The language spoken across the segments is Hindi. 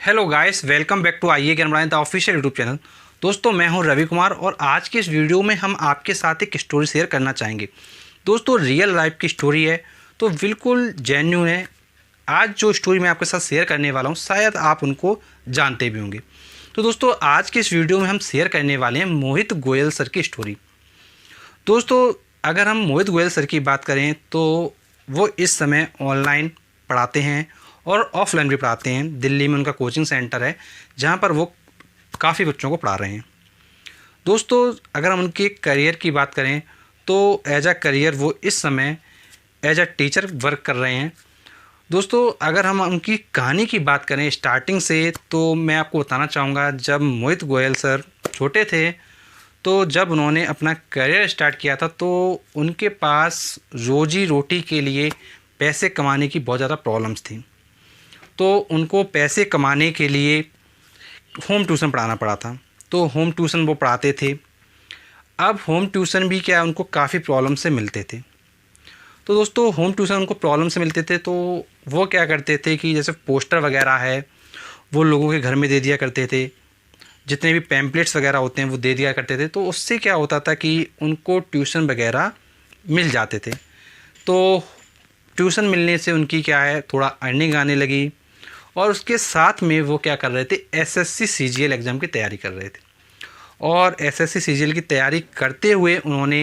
Hello guys, welcome back to आइए ज्ञान बढ़ाएं द ऑफिशियल यूट्यूब चैनल। दोस्तों, मैं हूं रवि कुमार और आज के इस वीडियो में हम आपके साथ एक स्टोरी शेयर करना चाहेंगे। दोस्तों, रियल लाइफ की स्टोरी है तो बिल्कुल जेन्युइन है। आज जो स्टोरी मैं आपके साथ शेयर करने वाला हूं शायद आप उनको जानते भी होंगे। तो दोस्तों, आज के इस वीडियो में हम शेयर करने वाले हैं मोहित गोयल सर की स्टोरी। दोस्तों, अगर हम मोहित गोयल सर की बात करें तो वो इस समय ऑनलाइन पढ़ाते हैं और ऑफलाइन भी पढ़ाते हैं। दिल्ली में उनका कोचिंग सेंटर है जहाँ पर वो काफ़ी बच्चों को पढ़ा रहे हैं। दोस्तों, अगर हम उनके करियर की बात करें तो एज अ करियर वो इस समय एज अ टीचर वर्क कर रहे हैं। दोस्तों, अगर हम उनकी कहानी की बात करें स्टार्टिंग से तो मैं आपको बताना चाहूँगा, जब मोहित गोयल सर छोटे थे तो जब उन्होंने अपना करियर स्टार्ट किया था तो उनके पास रोजी रोटी के लिए पैसे कमाने की बहुत ज़्यादा प्रॉब्लम्स थी। तो उनको पैसे कमाने के लिए होम ट्यूशन पढ़ाना पड़ा था। तो होम ट्यूशन वो पढ़ाते थे। अब होम ट्यूशन भी क्या, उनको काफ़ी प्रॉब्लम से मिलते थे। तो दोस्तों, होम ट्यूशन उनको प्रॉब्लम से मिलते थे तो वो क्या करते थे कि जैसे पोस्टर वगैरह है वो लोगों के घर में दे दिया करते थे। जितने भी पैम्पलेट्स वगैरह होते हैं वो दे दिया करते थे। तो उससे क्या होता था कि उनको ट्यूशन वगैरह मिल जाते थे। तो ट्यूशन मिलने से उनकी क्या है, थोड़ा अर्निंग आने लगी। और उसके साथ में वो क्या कर रहे थे, एसएससी सीजीएल एग्ज़ाम की तैयारी कर रहे थे। और एसएससी सीजीएल की तैयारी करते हुए उन्होंने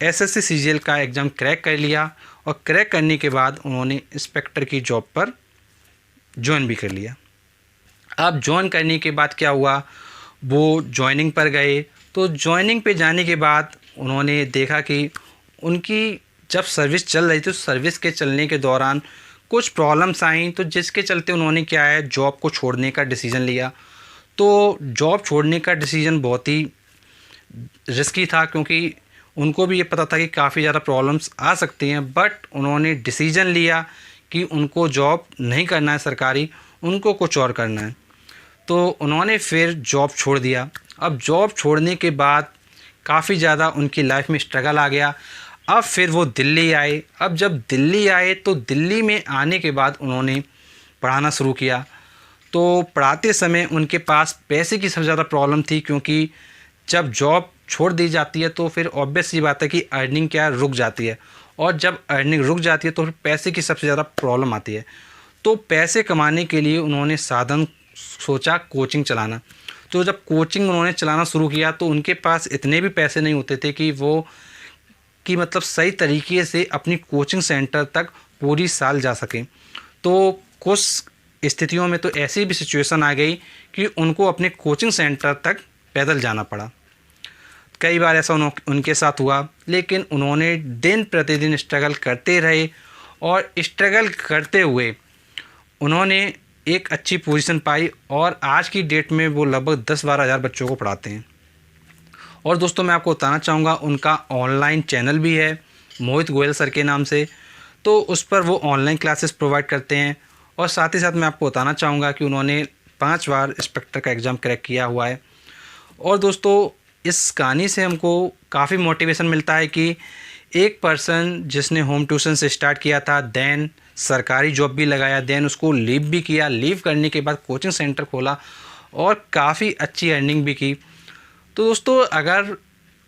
एसएससी सीजीएल का एग्ज़ाम क्रैक कर लिया। और क्रैक करने के बाद उन्होंने इंस्पेक्टर की जॉब पर ज्वाइन भी कर लिया। अब ज्वाइन करने के बाद क्या हुआ, वो ज्वाइनिंग पर गए। तो ज्वाइनिंग पे जाने के बाद उन्होंने देखा कि उनकी जब सर्विस चल रही थी तो सर्विस के चलने के दौरान कुछ प्रॉब्लम्स आई, तो जिसके चलते उन्होंने क्या है, जॉब को छोड़ने का डिसीज़न लिया। तो जॉब छोड़ने का डिसीज़न बहुत ही रिस्की था क्योंकि उनको भी ये पता था कि काफ़ी ज़्यादा प्रॉब्लम्स आ सकती हैं। बट उन्होंने डिसीज़न लिया कि उनको जॉब नहीं करना है सरकारी, उनको कुछ और करना है। तो उन्होंने फिर जॉब छोड़ दिया। अब जॉब छोड़ने के बाद काफ़ी ज़्यादा उनकी लाइफ में स्ट्रगल आ गया। अब फिर वो दिल्ली आए। अब जब दिल्ली आए तो दिल्ली में आने के बाद उन्होंने पढ़ाना शुरू किया। तो पढ़ाते समय उनके पास पैसे की सबसे ज़्यादा प्रॉब्लम थी क्योंकि जब जॉब छोड़ दी जाती है तो फिर ऑब्वियस सी बात है कि अर्निंग क्या रुक जाती है। और जब अर्निंग रुक जाती है तो फिर पैसे की सबसे ज़्यादा प्रॉब्लम आती है। तो पैसे कमाने के लिए उन्होंने साधन सोचा कोचिंग चलाना। तो जब कोचिंग उन्होंने चलाना शुरू किया तो उनके पास इतने भी पैसे नहीं होते थे कि वो मतलब सही तरीके से अपनी कोचिंग सेंटर तक पूरी साल जा सकें। तो कुछ स्थितियों में तो ऐसी भी सिचुएशन आ गई कि उनको अपने कोचिंग सेंटर तक पैदल जाना पड़ा। कई बार ऐसा उनके साथ हुआ, लेकिन उन्होंने दिन प्रतिदिन स्ट्रगल करते रहे। और स्ट्रगल करते हुए उन्होंने एक अच्छी पोजीशन पाई और आज की डेट में वो लगभग 10-12 हज़ार बच्चों को पढ़ाते हैं। और दोस्तों, मैं आपको बताना चाहूँगा उनका ऑनलाइन चैनल भी है मोहित गोयल सर के नाम से। तो उस पर वो ऑनलाइन क्लासेस प्रोवाइड करते हैं। और साथ ही साथ मैं आपको बताना चाहूँगा कि उन्होंने 5 बार इंस्पेक्टर का एग्ज़ाम क्रैक किया हुआ है। और दोस्तों, इस कहानी से हमको काफ़ी मोटिवेशन मिलता है कि एक पर्सन जिसने होम ट्यूशन से स्टार्ट किया था, देन सरकारी जॉब भी लगाया, देन उसको लीव भी किया, लीव करने के बाद कोचिंग सेंटर खोला और काफ़ी अच्छी अर्निंग भी की। तो दोस्तों, अगर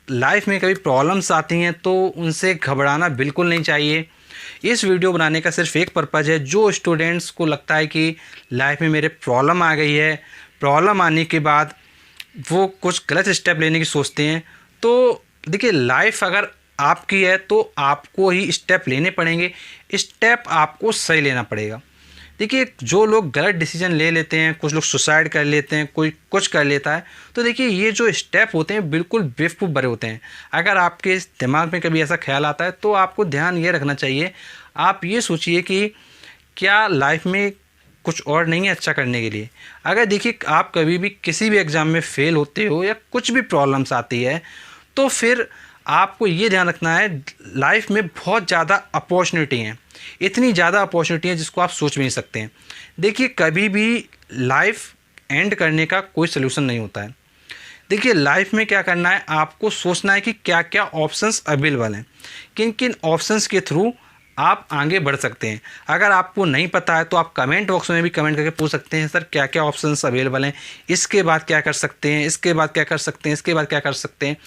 लाइफ में कभी प्रॉब्लम्स आती हैं तो उनसे घबराना बिल्कुल नहीं चाहिए। इस वीडियो बनाने का सिर्फ एक पर्पज़ है, जो स्टूडेंट्स को लगता है कि लाइफ में मेरे प्रॉब्लम आ गई है, प्रॉब्लम आने के बाद वो कुछ गलत स्टेप लेने की सोचते हैं। तो देखिए, लाइफ अगर आपकी है तो आपको ही स्टेप लेने पड़ेंगे, स्टेप आपको सही लेना पड़ेगा। देखिए, जो लोग गलत डिसीजन ले लेते हैं, कुछ लोग सुसाइड कर लेते हैं, कोई कुछ कर लेता है, तो देखिए ये जो स्टेप होते हैं बिल्कुल बेवकूफ़ भरे होते हैं। अगर आपके दिमाग में कभी ऐसा ख्याल आता है तो आपको ध्यान ये रखना चाहिए, आप ये सोचिए कि क्या लाइफ में कुछ और नहीं है अच्छा करने के लिए। अगर देखिए आप कभी भी किसी भी एग्ज़ाम में फ़ेल होते हो या कुछ भी प्रॉब्लम्स आती है तो फिर आपको ये ध्यान रखना है, लाइफ में बहुत ज़्यादा अपॉर्चुनिटी हैं, इतनी ज़्यादा अपॉर्चुनिटी हैं जिसको आप सोच भी नहीं सकते हैं। देखिए, कभी भी लाइफ एंड करने का कोई सलूशन नहीं होता है। देखिए, लाइफ में क्या करना है, आपको सोचना है कि क्या क्या ऑप्शंस अवेलेबल हैं, किन किन ऑप्शंस के थ्रू आप आगे बढ़ सकते हैं। अगर आपको नहीं पता है तो आप कमेंट बॉक्स में भी कमेंट करके पूछ सकते हैं, सर क्या क्या ऑप्शंस अवेलेबल हैं, इसके बाद क्या कर सकते हैं, इसके बाद क्या कर सकते हैं, इसके बाद क्या कर सकते हैं।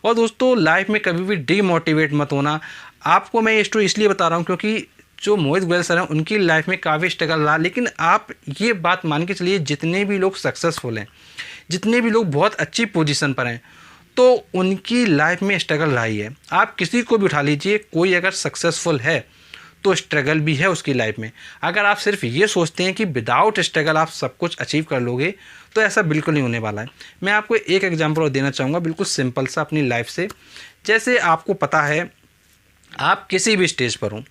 और दोस्तों लाइफ में कभी भी डीमोटिवेट मत होना। आपको मैं ये स्टोरी इसलिए बता रहा हूँ क्योंकि जो मोहित गोयल सर हैं उनकी लाइफ में काफ़ी स्ट्रगल रहा, लेकिन आप ये बात मान के चलिए जितने भी लोग सक्सेसफुल हैं, जितने भी लोग बहुत अच्छी पोजीशन पर हैं, तो उनकी लाइफ में स्ट्रगल रहा ही है। आप किसी को भी उठा लीजिए, कोई अगर सक्सेसफुल है तो स्ट्रगल भी है उसकी लाइफ में। अगर आप सिर्फ ये सोचते हैं कि विदाउट स्ट्रगल आप सब कुछ अचीव कर लोगे तो ऐसा बिल्कुल नहीं होने वाला है। मैं आपको एक एग्जांपल और देना चाहूँगा, बिल्कुल सिंपल सा अपनी लाइफ से। जैसे आपको पता है आप किसी भी स्टेज पर हो,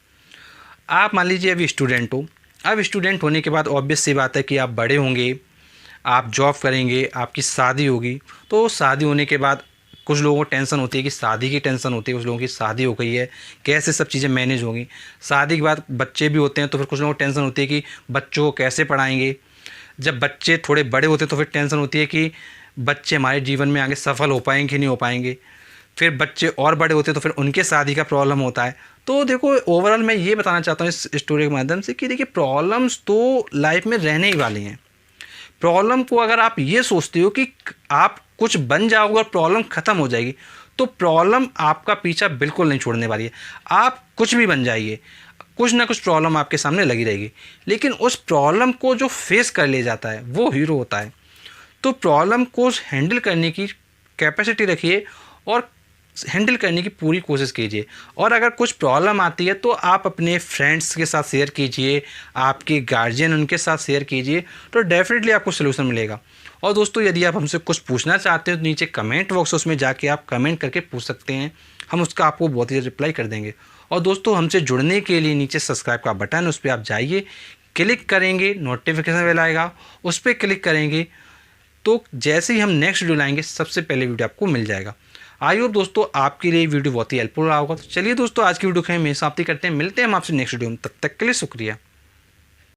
आप मान लीजिए अभी स्टूडेंट हो। अब स्टूडेंट होने के बाद ऑब्वियस सी बात है कि आप बड़े होंगे, आप जॉब करेंगे, आपकी शादी होगी। तो शादी होने के बाद कुछ लोगों को टेंशन होती है कि शादी की टेंशन होती है, कुछ लोगों की शादी हो गई है, कैसे सब चीज़ें मैनेज होंगी। शादी के बाद बच्चे भी होते हैं तो फिर कुछ लोगों को टेंशन होती है कि बच्चों को कैसे पढ़ाएंगे। जब बच्चे थोड़े बड़े होते हैं तो फिर टेंशन होती है कि बच्चे हमारे जीवन में आगे सफल हो पाएंगे कि नहीं हो पाएंगे। फिर बच्चे और बड़े होते हैं तो फिर उनके शादी का प्रॉब्लम होता है। तो देखो ओवरऑल मैं ये बताना चाहता हूँ इस स्टोरी के माध्यम से कि देखिए प्रॉब्लम्स तो लाइफ में रहने ही वाली हैं। प्रॉब्लम को अगर आप ये सोचते हो कि आप कुछ बन जाओगे और प्रॉब्लम ख़त्म हो जाएगी, तो प्रॉब्लम आपका पीछा बिल्कुल नहीं छोड़ने वाली है। आप कुछ भी बन जाइए, कुछ ना कुछ प्रॉब्लम आपके सामने लगी रहेगी, लेकिन उस प्रॉब्लम को जो फेस कर ले जाता है वो हीरो होता है। तो प्रॉब्लम को हैंडल करने की कैपेसिटी रखिए और हैंडल करने की पूरी कोशिश कीजिए। और अगर कुछ प्रॉब्लम आती है तो आप अपने फ्रेंड्स के साथ शेयर कीजिए, आपके गार्जियन उनके साथ शेयर कीजिए, तो डेफिनेटली आपको सलूशन मिलेगा। और दोस्तों यदि आप हमसे कुछ पूछना चाहते हैं तो नीचे कमेंट बॉक्स उसमें जाके आप कमेंट करके पूछ सकते हैं, हम उसका आपको बहुत ही रिप्लाई कर देंगे। और दोस्तों हमसे जुड़ने के लिए नीचे सब्सक्राइब का बटन, उस पर आप जाइए, क्लिक करेंगे, नोटिफिकेशन बेल आएगा, उस पर क्लिक करेंगे तो जैसे ही हम नेक्स्ट वीडियो लाएंगे सबसे पहले वीडियो आपको मिल जाएगा। आई होप दोस्तों आपके लिए वीडियो बहुत ही हेल्पफुल रहा होगा। तो चलिए दोस्तों आज की वीडियो को हम समाप्ति करते हैं, मिलते हैं हम आपसे नेक्स्ट वीडियो में, तब तक के लिए शुक्रिया।